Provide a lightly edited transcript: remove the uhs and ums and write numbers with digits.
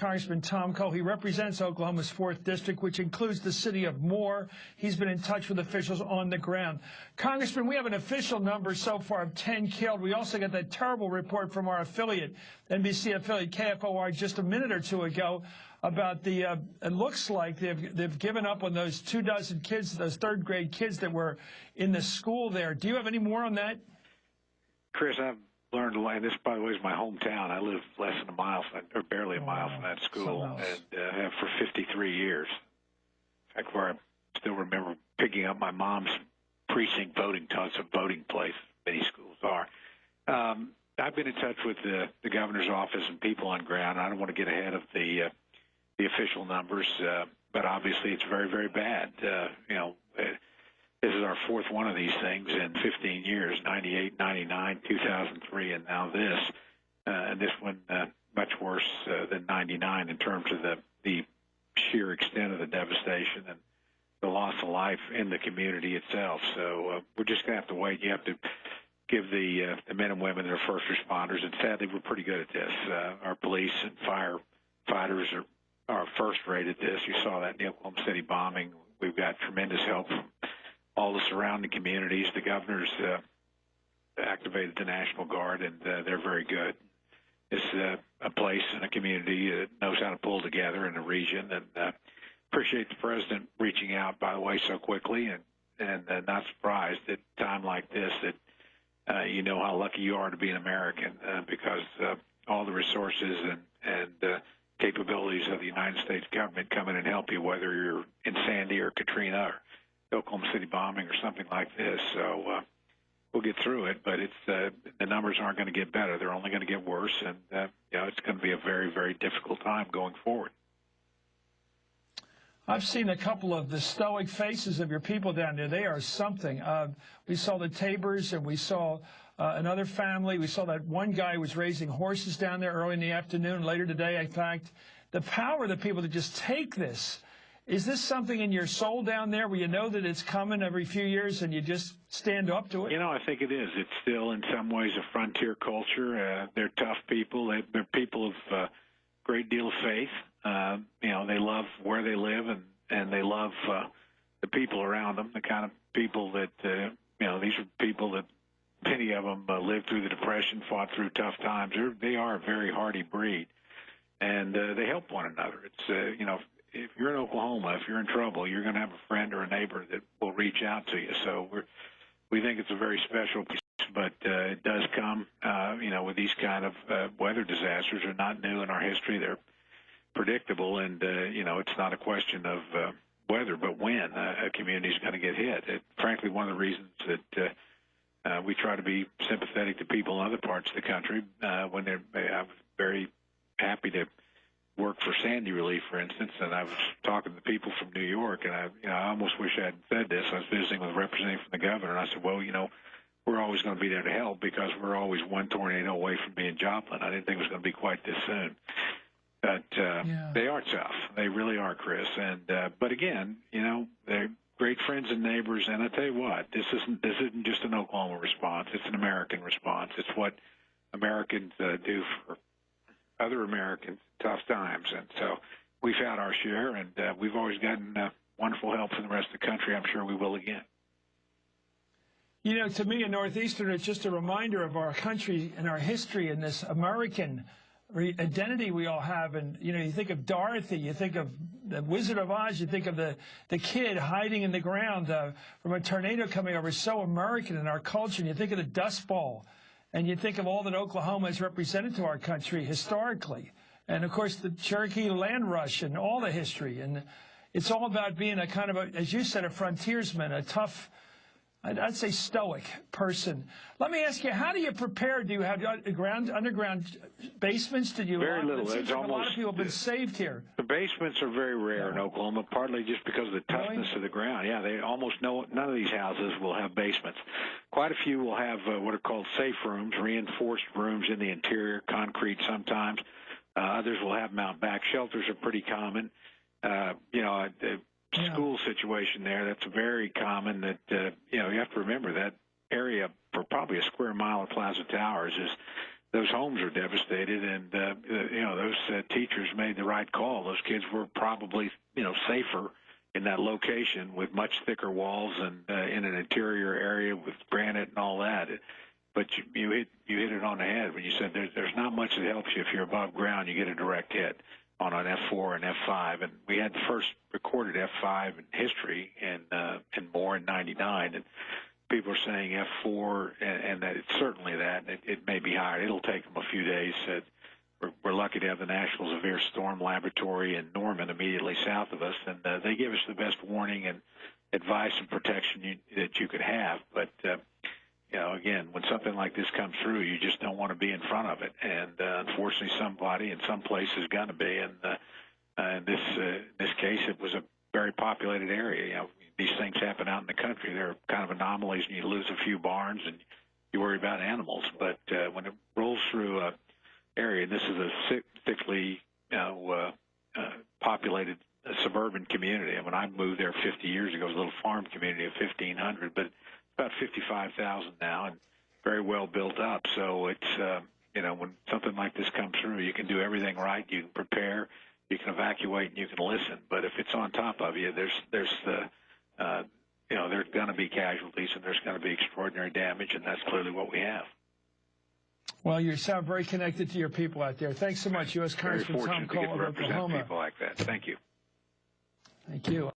Congressman Tom Cole. He represents Oklahoma's 4th District, which includes the city of Moore. He's been in touch with officials on the ground. Congressman, we have an official number so far of 10 killed. We also got that terrible report from our affiliate, NBC affiliate KFOR, just a minute or two ago about the, it looks like they've given up on those 24 kids, those 3rd grade kids that were in the school there. Do you have any more on that? Chris, I've learned a lot. This, by the way, is my hometown. I live less than a mile, or barely a mile from that school, and have for 53 years. In fact, where I still remember picking up my mom's precinct voting tons of voting place. Many schools are. I've been in touch with the governor's office and people on ground. I don't want to get ahead of the official numbers, but obviously it's very, very bad. This is our 4th one of these things in 15 years, 98, 99, 2003, and now this. And this one much worse than 99 in terms of the sheer extent of the devastation and the loss of life in the community itself. So we're just going to have to wait. You have to give the men and women that are first responders, and sadly we're pretty good at this. Our police and firefighters are first rate at this. You saw that in the Oklahoma City bombing. We've got tremendous help from all the surrounding communities. The governor's activated the National Guard, and they're very good. It's a place and a community that knows how to pull together in the region, and appreciate the president reaching out, by the way, so quickly, and not surprised at a time like this that you know how lucky you are to be an American because all the resources and capabilities of the United States government come in and help you, whether you're in Sandy or Katrina or Oklahoma City bombing or something like this. So we'll get through it, but it's the numbers aren't going to get better. They're only going to get worse, and it's going to be a very, very difficult time going forward. I've seen a couple of the stoic faces of your people down there. They are something. We saw the Tabors, and we saw another family. We saw that one guy who was raising horses down there early in the afternoon, later today, in fact. The power of the people to just take this. Is this something in your soul down there where you know that it's coming every few years and you just stand up to it? You know, I think it is. It's still in some ways a frontier culture. They're tough people. They're people of great deal of faith. They love where they live, and they love the people around them, the kind of people that, these are people that many of them lived through the Depression, fought through tough times. They are a very hardy breed, and they help one another. It's, if you're in Oklahoma, if you're in trouble, you're going to have a friend or a neighbor that will reach out to you. So we think it's a very special place, but it does come, with these kind of weather disasters. Are not new in our history. They're predictable, and, it's not a question of weather, but when a community is going to get hit. Frankly, one of the reasons that we try to be sympathetic to people in other parts of the country when I'm very happy to work for Sandy relief, for instance, and I was talking to people from New York, and I almost wish I hadn't said this. I was visiting with a representative from the governor, and I said, well, we're always going to be there to help because we're always one tornado away from being Joplin. I didn't think it was going to be quite this soon. But they are tough. They really are, Chris. And but again, they're great friends and neighbors. And I tell you what, this isn't just an Oklahoma response. It's an American response. It's what Americans do for other Americans in tough times. And so we've had our share, and we've always gotten wonderful help from the rest of the country. I'm sure we will again. To me, a Northeasterner, it's just a reminder of our country and our history and this American identity we all have. And, you think of Dorothy, you think of the Wizard of Oz, you think of the kid hiding in the ground from a tornado coming over. It's so American in our culture. And you think of the Dust Bowl, and you think of all that Oklahoma has represented to our country historically. And, of course, the Cherokee land rush and all the history. And it's all about being a kind of, as you said, a frontiersman, a tough, I'd say stoic person. Let me ask you, how do you prepare? Do you have underground basements? Very little. It seems like a lot of people have been saved here. The basements are very rare in Oklahoma, partly just because of the toughness of the ground. Yeah, none of these houses will have basements. Quite a few will have what are called safe rooms, reinforced rooms in the interior, concrete sometimes. Others will have mount back. Shelters are pretty common. School situation there, that's very common. That you have to remember that area for probably a square mile of Plaza Towers is those homes are devastated, and those teachers made the right call. Those kids were probably safer in that location with much thicker walls and in an interior area with granite and all that. But you hit it on the head when you said there's not much that helps you if you're above ground. You get a direct hit on an F4 and F5, and we had the first recorded F5 in history and more in '99. And people are saying F4, and that it's certainly that. It may be higher. It'll take them a few days. We're lucky to have the National Severe Storm Laboratory in Norman, immediately south of us, and they give us the best warning and advice and protection that you could have. But again, when something like this comes through, you just don't want to be in front of it. And unfortunately, somebody in some place is going to be. And in this case, it was a very populated area. These things happen out in the country. They're kind of anomalies, and you lose a few barns, and you worry about animals. But when it rolls through a area, and this is a thickly populated suburban community. And when I moved there 50 years ago, it was a little farm community of 1,500, but about 55,000 now, and very well built up. So it's when something like this comes through, you can do everything right. You can prepare, you can evacuate, and you can listen. But if it's on top of you, there's going to be casualties, and there's going to be extraordinary damage, and that's clearly what we have. Well, you sound very connected to your people out there. Thanks so much, U.S. Congressman Tom Cole of Oklahoma. People like that. Thank you. Thank you.